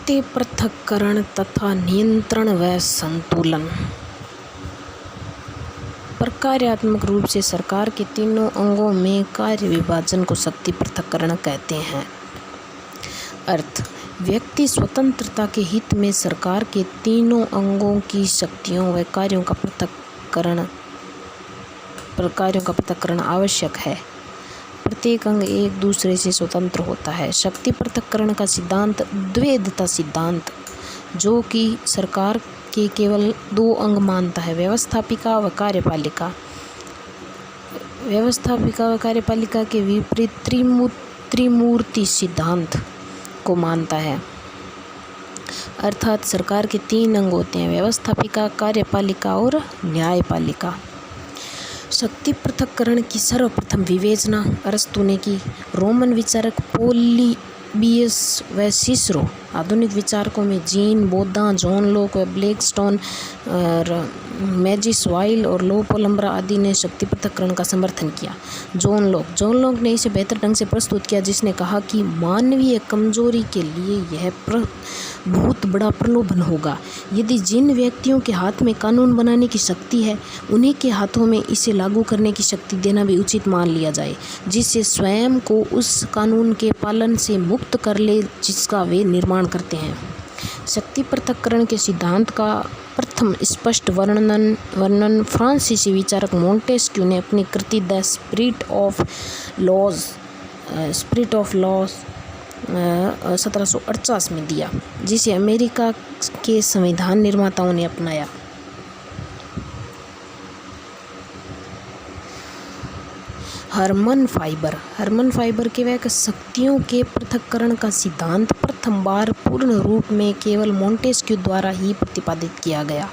शक्ति पृथक्करण तथा नियंत्रण व संतुलन। प्रकार्यात्मक रूप से सरकार के तीनों अंगों में कार्य विभाजन को शक्ति पृथक्करण कहते हैं। अर्थ: व्यक्ति स्वतंत्रता के हित में सरकार के तीनों अंगों की शक्तियों व कार्यों का पृथक्करण आवश्यक है। प्रत्येक अंग एक दूसरे से स्वतंत्र होता है। शक्ति पृथक्करण का सिद्धांत द्वैधता सिद्धांत, जो कि सरकार के केवल दो अंग मानता है, व्यवस्थापिका व कार्यपालिका। व्यवस्थापिका व कार्यपालिका के विपरीत त्रिमूर्ति सिद्धांत को मानता है। अर्थात सरकार के तीन अंग होते हैं, व्यवस्थापिका, कार्यपालिका और न्यायपालिका। शक्ति पृथक्करण की सर्वप्रथम विवेचना अरस्तु ने की। रोमन विचारक पोलिबियस व सिसरो, आधुनिक विचारकों में जीन बोधा, जॉन लोक व ब्लैकस्टोन और मैजिस वाइल और लोपोलम्ब्रा आदि ने शक्ति पृथक्करण का समर्थन किया। जॉन लॉक ने इसे बेहतर ढंग से प्रस्तुत किया, जिसने कहा कि मानवीय कमजोरी के लिए यह बहुत बड़ा प्रलोभन होगा यदि जिन व्यक्तियों के हाथ में कानून बनाने की शक्ति है, उन्हीं के हाथों में इसे लागू करने की शक्ति देना भी उचित मान लिया जाए, जिससे स्वयं को उस कानून के पालन से मुक्त कर ले जिसका वे निर्माण करते हैं। शक्ति पृथक्करण के सिद्धांत का प्रथम स्पष्ट वर्णन फ्रांसीसी विचारक मोंटेस्क्यू ने अपनी कृति द स्पिरिट ऑफ लॉज 1748 में दिया, जिसे अमेरिका के संविधान निर्माताओं ने अपनाया। हर्मन फाइबर के वह शक्तियों के पृथक्करण का सिद्धांत प्रथम बार पूर्ण रूप में केवल मोंटेस्क्यू द्वारा ही प्रतिपादित किया गया।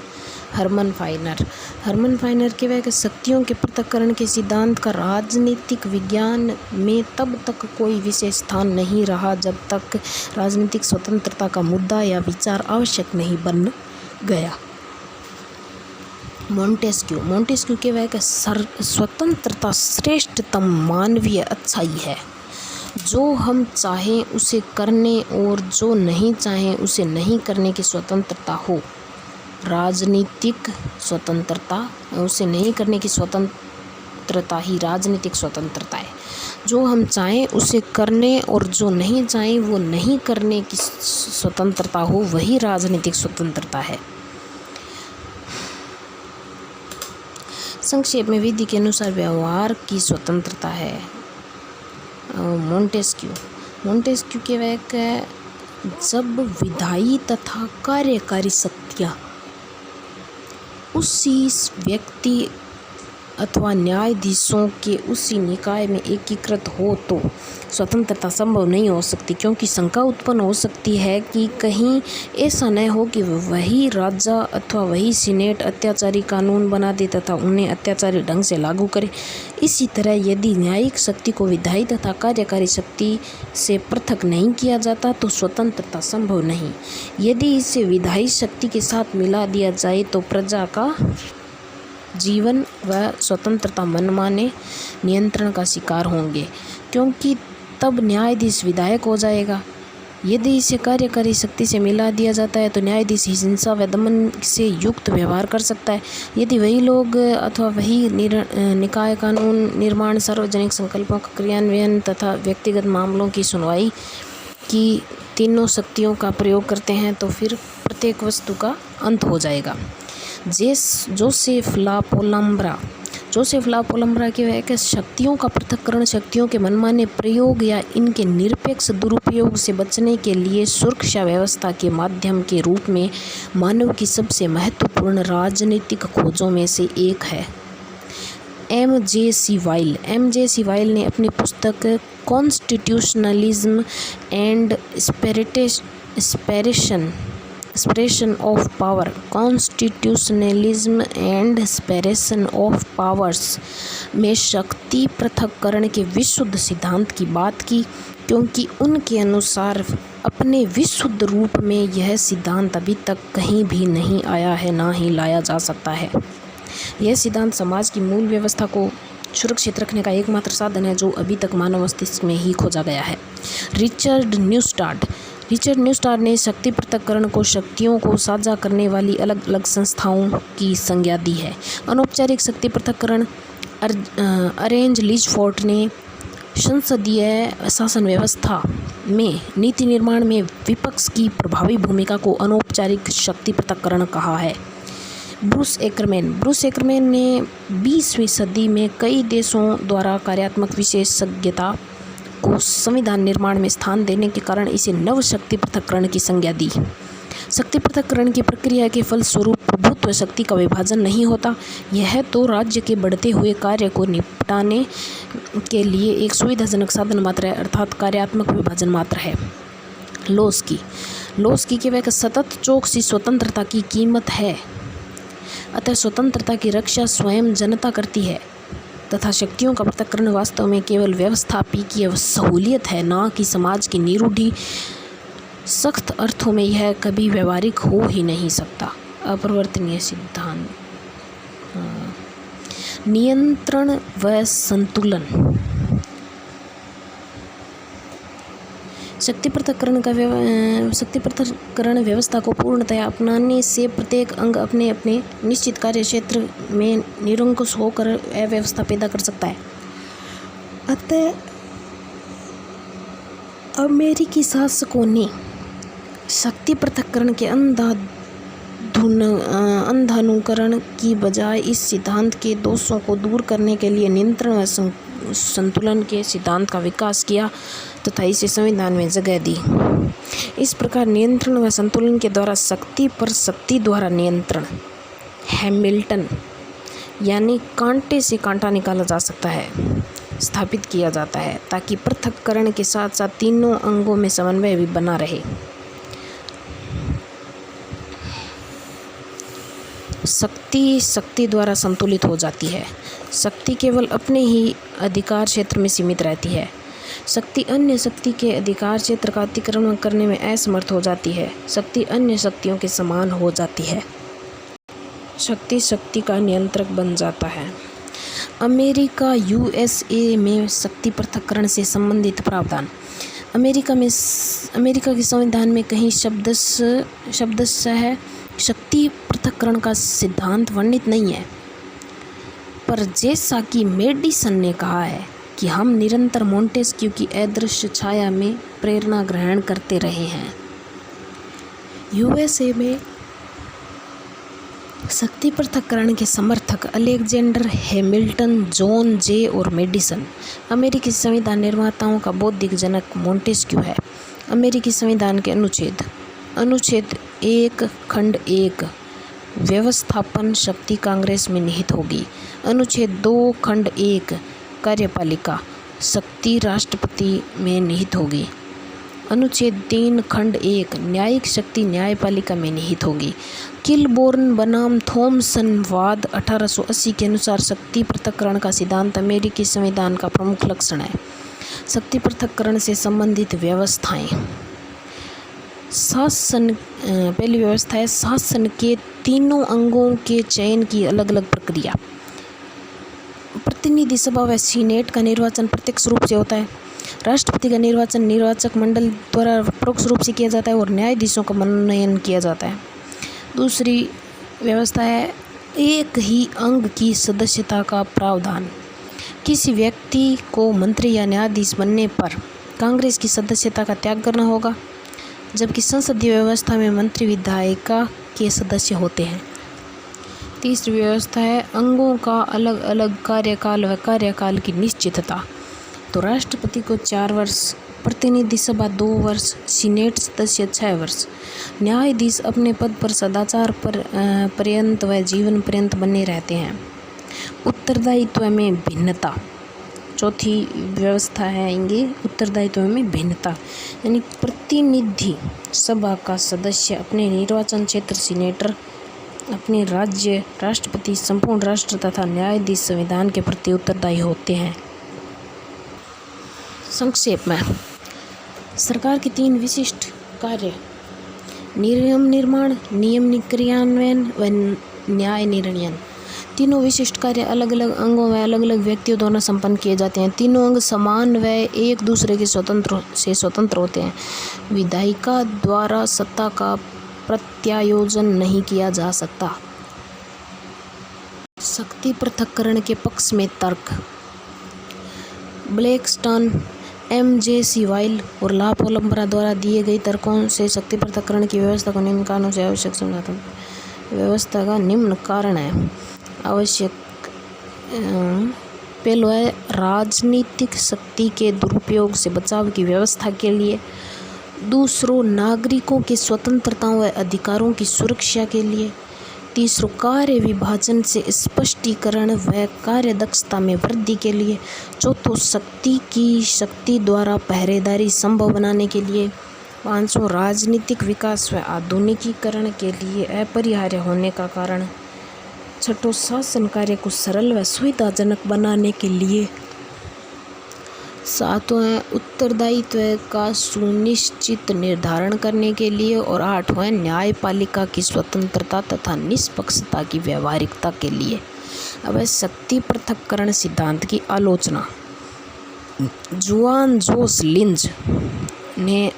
हर्मन फाइनर के वह शक्तियों के पृथक्करण के सिद्धांत का राजनीतिक विज्ञान में तब तक कोई विशेष स्थान नहीं रहा जब तक राजनीतिक स्वतंत्रता का मुद्दा या विचार आवश्यक नहीं बन गया। मोंटेस्क्यू के वह स्वतंत्रता श्रेष्ठतम मानवीय अच्छाई है। जो हम चाहें उसे करने और जो नहीं चाहें उसे नहीं करने की स्वतंत्रता हो। राजनीतिक स्वतंत्रता, उसे नहीं करने की स्वतंत्रता ही राजनीतिक स्वतंत्रता है। जो हम चाहें उसे करने और जो नहीं चाहें वो नहीं करने की स्वतंत्रता हो, वही राजनीतिक स्वतंत्रता है। संक्षेप में विधि के अनुसार व्यवहार की स्वतंत्रता है। मोंटेस्क्यू के वह जब विधायी तथा कार्यकारी शक्तियाँ उसी व्यक्ति अथवा न्यायाधीशों के उसी निकाय में एकीकृत हो तो स्वतंत्रता संभव नहीं हो सकती, क्योंकि शंका उत्पन्न हो सकती है कि कहीं ऐसा न हो कि वही राजा अथवा वही सीनेट अत्याचारी कानून बना दे तथा उन्हें अत्याचारी ढंग से लागू करे। इसी तरह यदि न्यायिक शक्ति को विधायी तथा कार्यकारी शक्ति से पृथक नहीं किया जाता तो स्वतंत्रता संभव नहीं। यदि इसे विधायी शक्ति के साथ मिला दिया जाए तो प्रजा का जीवन व स्वतंत्रता मनमाने नियंत्रण का शिकार होंगे, क्योंकि तब न्यायाधीश विधायक हो जाएगा। यदि इसे कार्यकारी शक्ति से मिला दिया जाता है तो न्यायाधीश हिंसा व दमन से युक्त व्यवहार कर सकता है। यदि वही लोग अथवा वही निकाय कानून निर्माण, सार्वजनिक संकल्पों का क्रियान्वयन तथा व्यक्तिगत मामलों की सुनवाई की तीनों शक्तियों का प्रयोग करते हैं तो फिर प्रत्येक वस्तु का अंत हो जाएगा। जोसेफ ला पोलम्ब्रा के वह शक्तियों का पृथक्करण शक्तियों के मनमाने प्रयोग या इनके निरपेक्ष दुरुपयोग से बचने के लिए सुरक्षा व्यवस्था के माध्यम के रूप में मानव की सबसे महत्वपूर्ण राजनीतिक खोजों में से एक है। M.J.C. वाइल ने अपनी पुस्तक constitutionalism and separation of powers में शक्ति पृथक्करण के विशुद्ध सिद्धांत की बात की, क्योंकि उनके अनुसार अपने विशुद्ध रूप में यह सिद्धांत अभी तक कहीं भी नहीं आया है, ना ही लाया जा सकता है। यह सिद्धांत समाज की मूल व्यवस्था को सुरक्षित रखने का एकमात्र साधन है जो अभी तक मानव मस्तिष्क में ही खोजा गया है। रिचर्ड रिचर्ड न्यूस्टार ने शक्ति पृथक्करण को शक्तियों को साझा करने वाली अलग अलग संस्थाओं की संज्ञा दी है। अनौपचारिक शक्ति पृथक्करण अरेंज लिचफोर्ड ने संसदीय शासन व्यवस्था में नीति निर्माण में विपक्ष की प्रभावी भूमिका को अनौपचारिक शक्ति पृथक्करण कहा है। ब्रूस एकरमैन ने 20वीं सदी में कई देशों द्वारा कार्यात्मक विशेषज्ञता को संविधान निर्माण में स्थान देने के कारण इसे नव शक्ति पृथक्करण की संज्ञा दी। शक्ति पृथक्करण की प्रक्रिया के फलस्वरूप प्रभुत्व शक्ति का विभाजन नहीं होता, यह तो राज्य के बढ़ते हुए कार्य को निपटाने के लिए एक सुविधाजनक साधन मात्र है, अर्थात कार्यात्मक विभाजन मात्र है। लोस्की के वह सतत चौकसी स्वतंत्रता की कीमत है, अतः स्वतंत्रता की रक्षा स्वयं जनता करती है तथा शक्तियों का पृथक्करण वास्तव में केवल व्यवस्थापकीय सहूलियत है, न कि समाज की निरूढ़ी। सख्त अर्थों में यह कभी व्यवहारिक हो ही नहीं सकता। अपरिवर्तनीय सिद्धांत। नियंत्रण व संतुलन। शक्ति पृथक्करण व्यवस्था को पूर्णतया अपनाने से प्रत्येक अंग अपने अपने निश्चित कार्य क्षेत्र में निरंकुश होकर अव्यवस्था पैदा कर सकता है। अतः अमेरिकी शासकों ने शक्ति पृथक्करण के अंधानुकरण की बजाय इस सिद्धांत के दोषों को दूर करने के लिए नियंत्रण व संतुलन के सिद्धांत का विकास किया तथा इसे संविधान में जगह दी। इस प्रकार नियंत्रण व संतुलन के द्वारा शक्ति पर शक्ति द्वारा नियंत्रण हैमिल्टन यानी कांटे से कांटा निकाला जा सकता है स्थापित किया जाता है, ताकि पृथक्करण के साथ साथ तीनों अंगों में समन्वय भी बना रहे। शक्ति द्वारा संतुलित हो जाती है। शक्ति केवल अपने ही अधिकार क्षेत्र में सीमित रहती है। शक्ति अन्य शक्ति के अधिकार क्षेत्र का अतिक्रमण करने में असमर्थ हो जाती है। शक्ति अन्य शक्तियों के समान हो जाती है। शक्ति का नियंत्रक बन जाता है। अमेरिका यूएसए में शक्ति पृथक्करण से संबंधित प्रावधान। अमेरिका के संविधान में कहीं शब्दशः शक्ति पृथक्करण का सिद्धांत वर्णित नहीं है, पर जैसा कि मेडिसन ने कहा है कि हम निरंतर मोंटेस्क्यू की अदृश्य छाया में प्रेरणा ग्रहण करते रहे हैं। यूएसए में शक्ति पृथक्करण के समर्थक अलेक्जेंडर हैमिल्टन, जॉन जे और मेडिसन। अमेरिकी संविधान निर्माताओं का बौद्धिक जनक मोंटेस्क्यू है। अमेरिकी संविधान के अनुच्छेद 1 खंड 1 व्यवस्थापन शक्ति कांग्रेस में निहित होगी। अनुच्छेद 2 खंड 1 कार्यपालिका शक्ति राष्ट्रपति में निहित होगी। अनुच्छेद 3 खंड 1 न्यायिक शक्ति न्यायपालिका में निहित होगी। किलबोर्न बनाम थॉमसन वाद 1880 के अनुसार शक्ति पृथक्करण का सिद्धांत अमेरिकी संविधान का प्रमुख लक्षण है। शक्ति पृथक्करण से संबंधित व्यवस्थाएं। पहली व्यवस्था है शासन के तीनों अंगों के चयन की अलग अलग प्रक्रिया। प्रतिनिधि सभा व सीनेट का निर्वाचन प्रत्यक्ष रूप से होता है। राष्ट्रपति का निर्वाचन निर्वाचक मंडल द्वारा परोक्ष रूप से किया जाता है और न्यायाधीशों का मनोनयन किया जाता है। दूसरी व्यवस्था है एक ही अंग की सदस्यता का प्रावधान। किसी व्यक्ति को मंत्री या न्यायाधीश बनने पर कांग्रेस की सदस्यता का त्याग करना होगा, जबकि संसदीय व्यवस्था में मंत्री विधायिका के सदस्य होते हैं। तीसरी व्यवस्था है अंगों का अलग अलग कार्यकाल व कार्यकाल की निश्चितता। तो राष्ट्रपति को 4 वर्ष, प्रतिनिधि सभा 2 वर्ष, सीनेट सदस्य 6 वर्ष। न्यायाधीश अपने पद पर सदाचार पर्यंत व जीवन पर्यंत बने रहते हैं। उत्तरदायित्व में भिन्नता। चौथी व्यवस्था है उत्तरदायित्व में भिन्नता, यानी प्रतिनिधि सभा का सदस्य अपने निर्वाचन क्षेत्र, सीनेटर अपने राज्य, राष्ट्रपति संपूर्ण राष्ट्र तथा न्यायाधीश संविधान के प्रति उत्तरदायी होते हैं। संक्षेप में सरकार के 3 विशिष्ट कार्य नियम निर्माण, नियम क्रियान्वयन व न्याय निर्णयन। तीनों विशिष्ट कार्य अलग अलग अंगों व अलग अलग व्यक्तियों द्वारा संपन्न किए जाते हैं। तीनों अंग समान व एक दूसरे के स्वतंत्र होते हैं। विधायिका द्वारा सत्ता का प्रत्यायोजन नहीं किया जा सकता। शक्ति पृथक्करण के पक्ष में तर्क। Blackstone, M.J.C. वाइल और ला पोलम्बरा द्वारा दिए गए तर्कों से शक्ति पृथक्करण की व्यवस्था को निम्न कारणों से आवश्यक समझाता हूँ। व्यवस्था का निम्न कारण है आवश्यक। पहला है राजनीतिक शक्ति के दुरुपयोग से बचाव की व्यवस्था के लिए। दूसरों नागरिकों की स्वतंत्रताओं व अधिकारों की सुरक्षा के लिए। तीसरों कार्य विभाजन से स्पष्टीकरण व कार्यदक्षता में वृद्धि के लिए। चौथों शक्ति द्वारा पहरेदारी संभव बनाने के लिए। पांचों राजनीतिक विकास व आधुनिकीकरण के लिए अपरिहार्य होने का कारण। छठों शासन कार्य को सरल व सुविधाजनक बनाने के लिए। सातवां है उत्तरदायित्व का सुनिश्चित निर्धारण करने के लिए। और आठवां है न्यायपालिका की स्वतंत्रता तथा निष्पक्षता की व्यवहारिकता के लिए। अब शक्ति पृथक्करण सिद्धांत की आलोचना। जुआन जोस लिंज ने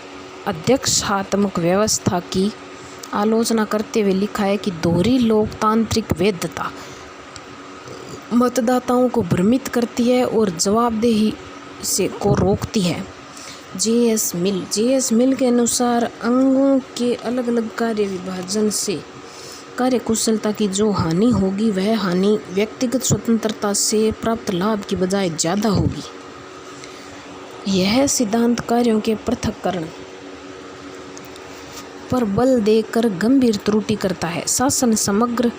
अध्यक्षात्मक व्यवस्था की आलोचना करते हुए लिखा है कि दोहरी लोकतांत्रिक वैधता मतदाताओं को भ्रमित करती है और जवाबदेही से को रोकती है। J.S. मिल के अनुसार अंगों के अलग अलग कार्य विभाजन से कार्यकुशलता की जो हानि होगी वह हानि व्यक्तिगत स्वतंत्रता से प्राप्त लाभ की बजाय ज़्यादा होगी। यह सिद्धांत कार्यों के पृथक्करण पर बल देकर गंभीर त्रुटि करता है। शासन समग्र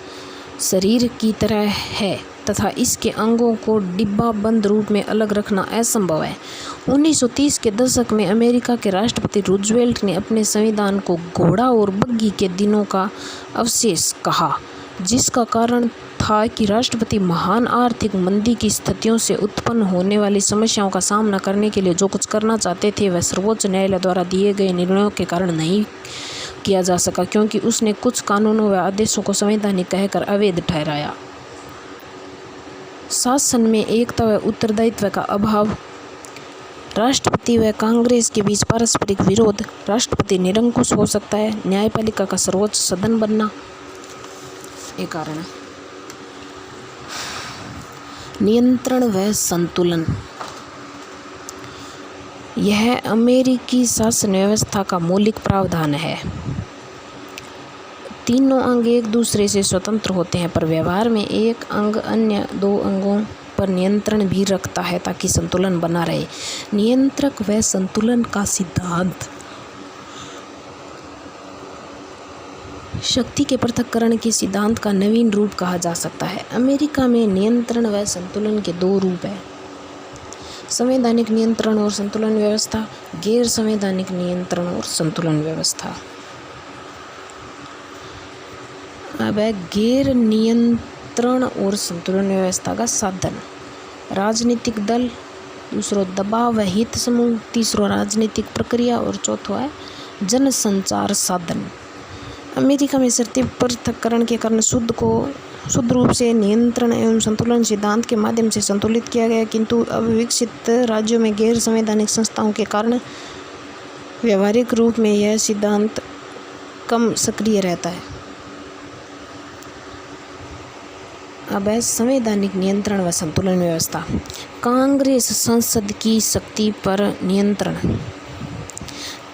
शरीर की तरह है तथा इसके अंगों को डिब्बाबंद रूप में अलग रखना असंभव है। 1930 के दशक में अमेरिका के राष्ट्रपति रूजवेल्ट ने अपने संविधान को घोड़ा और बग्घी के दिनों का अवशेष कहा, जिसका कारण था कि राष्ट्रपति महान आर्थिक मंदी की स्थितियों से उत्पन्न होने वाली समस्याओं का सामना करने के लिए जो कुछ करना चाहते थे वह सर्वोच्च न्यायालय द्वारा दिए गए निर्णयों के कारण नहीं किया जा सका, क्योंकि उसने कुछ कानूनों व आदेशों को संवैधानिक कहकर अवैध ठहराया। शासन में एकता व उत्तरदायित्व का अभाव, राष्ट्रपति व कांग्रेस के बीच पारस्परिक विरोध, राष्ट्रपति निरंकुश हो सकता है, न्यायपालिका का सर्वोच्च सदन बनना एक कारण है। नियंत्रण व संतुलन, यह अमेरिकी शासन व्यवस्था का मौलिक प्रावधान है। तीनों अंग एक दूसरे से स्वतंत्र होते हैं, पर व्यवहार में एक अंग अन्य दो अंगों पर नियंत्रण भी रखता है ताकि संतुलन बना रहे। नियंत्रक व संतुलन का सिद्धांत। शक्ति के पृथक्करण के सिद्धांत का नवीन रूप कहा जा सकता है। अमेरिका में नियंत्रण व संतुलन के दो रूप हैं: संवैधानिक नियंत्रण और संतुलन व्यवस्था, गैर संवैधानिक नियंत्रण और संतुलन व्यवस्था। अब है गैर नियंत्रण और संतुलन व्यवस्था का साधन। राजनीतिक दल, दूसरा दबाव व हित समूह, तीसरा राजनीतिक प्रक्रिया और चौथा है जनसंचार साधन। अमेरिका में शक्ति पृथक्करण के कारण शुद्ध रूप से नियंत्रण एवं संतुलन सिद्धांत के माध्यम से संतुलित किया गया, किंतु अब विकसित राज्यों में गैर संवैधानिक संस्थाओं के कारण व्यवहारिक रूप में यह सिद्धांत कम सक्रिय रहता है। अब है संवैधानिक नियंत्रण व संतुलन व्यवस्था। कांग्रेस संसद की शक्ति पर नियंत्रण।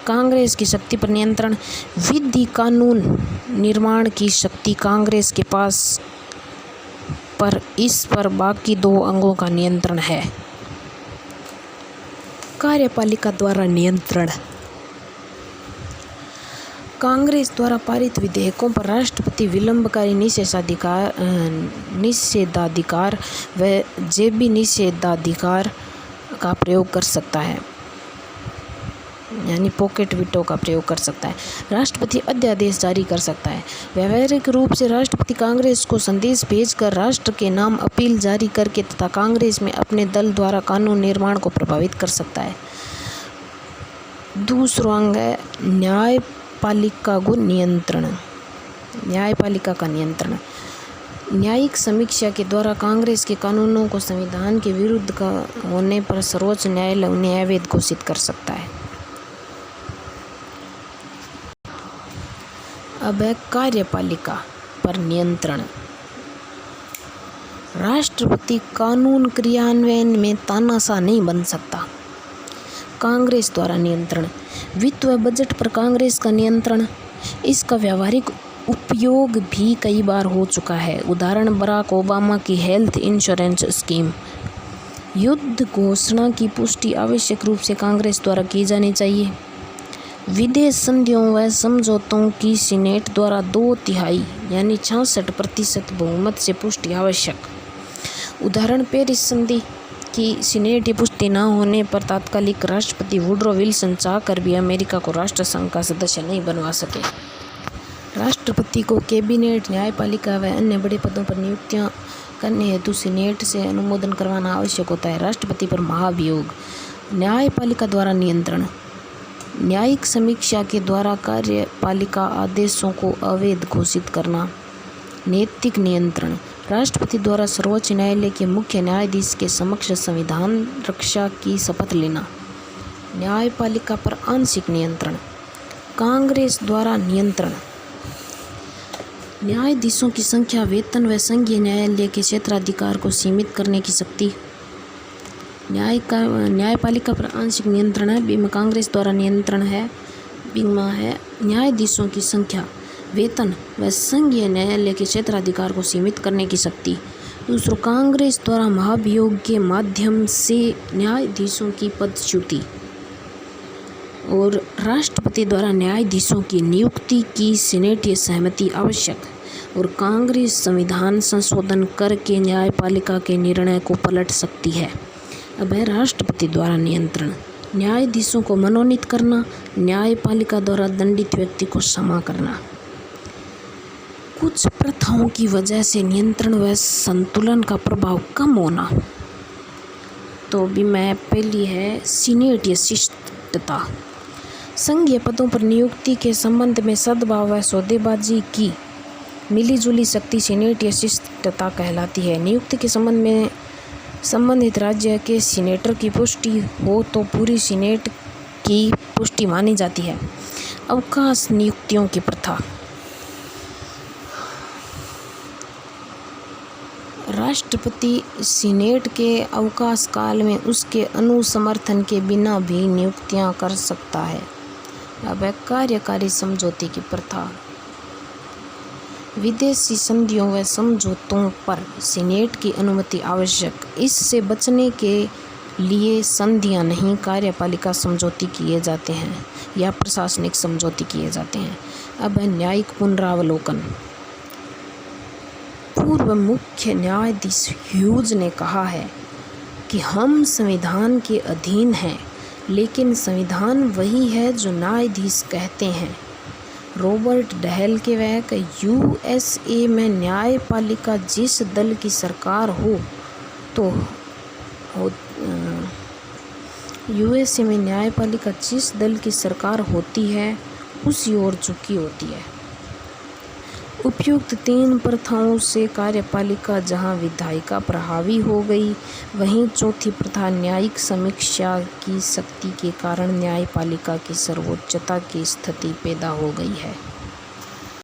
कांग्रेस की शक्ति पर नियंत्रण। विधि कानून निर्माण की शक्ति कांग्रेस के पास, पर इस पर बाकी दो अंगों का नियंत्रण है। कार्यपालिका द्वारा नियंत्रण। कांग्रेस द्वारा पारित विधेयकों पर राष्ट्रपति विलंबकारी निषेधाधिकार व जेबी निषेधाधिकार का प्रयोग कर सकता है, यानी पॉकेट वीटो का प्रयोग कर सकता है। राष्ट्रपति अध्यादेश जारी कर सकता है। व्यावहारिक रूप से राष्ट्रपति कांग्रेस को संदेश भेजकर राष्ट्र के नाम अपील जारी करके तथा कांग्रेस में अपने दल द्वारा कानून निर्माण को प्रभावित कर सकता है। दूसरा अंग है न्यायपालिका का नियंत्रण। न्यायिक समीक्षा के द्वारा कांग्रेस के कानूनों को संविधान के विरुद्ध का होने पर सर्वोच्च न्यायालय उन्हें अवैध घोषित कर सकता है। अब है कार्यपालिका पर नियंत्रण। राष्ट्रपति कानून क्रियान्वयन में तानाशाह नहीं बन सकता। कांग्रेस द्वारा नियंत्रण। वित्त व बजट पर कांग्रेस का नियंत्रण, इसका व्यावहारिक उपयोग भी कई बार हो चुका है। उदाहरण बराक ओबामा की हेल्थ इंश्योरेंस स्कीम। युद्ध घोषणा की पुष्टि आवश्यक रूप से कांग्रेस द्वारा की जानी चाहिए। विदेश संधियों व समझौतों की सीनेट द्वारा 2/3 यानी 66% बहुमत से पुष्टि आवश्यक। उदाहरण पेरिस संधि की सीनेट की पुष्टि न होने पर तात्कालिक राष्ट्रपति वुडरो विल्सन चाहकर भी अमेरिका को राष्ट्रसंघ का सदस्य नहीं बनवा सके। राष्ट्रपति को कैबिनेट, न्यायपालिका व अन्य बड़े पदों पर नियुक्तियां करने हेतु सीनेट से अनुमोदन करवाना आवश्यक होता है। राष्ट्रपति पर महाभियोग। न्यायपालिका द्वारा नियंत्रण। न्यायिक समीक्षा के द्वारा कार्यपालिका आदेशों को अवैध घोषित करना। नैतिक नियंत्रण। राष्ट्रपति द्वारा सर्वोच्च न्यायालय के मुख्य न्यायाधीश के समक्ष संविधान रक्षा की शपथ लेना। न्यायपालिका पर आंशिक नियंत्रण। कांग्रेस द्वारा नियंत्रण। न्यायाधीशों की संख्या, वेतन व संघीय न्यायालय के क्षेत्राधिकार को सीमित करने की शक्ति। न्यायपालिका पर आंशिक नियंत्रण है, बीमा कांग्रेस द्वारा नियंत्रण है। बीमा है न्यायाधीशों की संख्या, वेतन व संघीय न्यायालय के क्षेत्राधिकार को सीमित करने की शक्ति। दूसरों, कांग्रेस द्वारा महाभियोग के माध्यम से न्यायाधीशों की पदच्युति। और राष्ट्रपति द्वारा न्यायाधीशों की नियुक्ति की सीनेटीय सहमति आवश्यक। और कांग्रेस संविधान संशोधन करके न्यायपालिका के निर्णय को पलट सकती है। अब है राष्ट्रपति द्वारा नियंत्रण। न्यायाधीशों को मनोनीत करना, न्यायपालिका द्वारा दंडित व्यक्ति को क्षमा करना। कुछ प्रथाओं की वजह से नियंत्रण व संतुलन का प्रभाव कम होना। तो भी मैं पहली है सीनेटीय शिष्टता। संघीय पदों पर नियुक्ति के संबंध में सद्भाव व सौदेबाजी की मिलीजुली शक्ति सीनेटीय शिष्टता कहलाती है। नियुक्ति के संबंध में संबंधित राज्य के सीनेटर की पुष्टि हो तो पूरी सीनेट की पुष्टि मानी जाती है। अवकाश नियुक्तियों की प्रथा। राष्ट्रपति सीनेट के अवकाश काल में उसके अनुसमर्थन के बिना भी नियुक्तियां कर सकता है। अब है कार्यकारी समझौते की प्रथा। विदेशी संधियों व समझौतों पर सीनेट की अनुमति आवश्यक। इससे बचने के लिए संधियां नहीं, कार्यपालिका समझौते किए जाते हैं या प्रशासनिक समझौते किए जाते हैं। अब है न्यायिक पुनरावलोकन। पूर्व मुख्य न्यायाधीश ह्यूज ने कहा है कि हम संविधान के अधीन हैं, लेकिन संविधान वही है जो न्यायाधीश कहते हैं। रॉबर्ट डहेल के वाक्य। यूएसए में न्यायपालिका जिस दल की सरकार यूएसए में न्यायपालिका जिस दल की सरकार होती है उसी ओर झुकी होती है। उपयुक्त 3 प्रथाओं से कार्यपालिका जहां विधायिका प्रभावी हो गई, वहीं चौथी प्रथा न्यायिक समीक्षा की शक्ति के कारण न्यायपालिका की सर्वोच्चता की स्थिति पैदा हो गई है।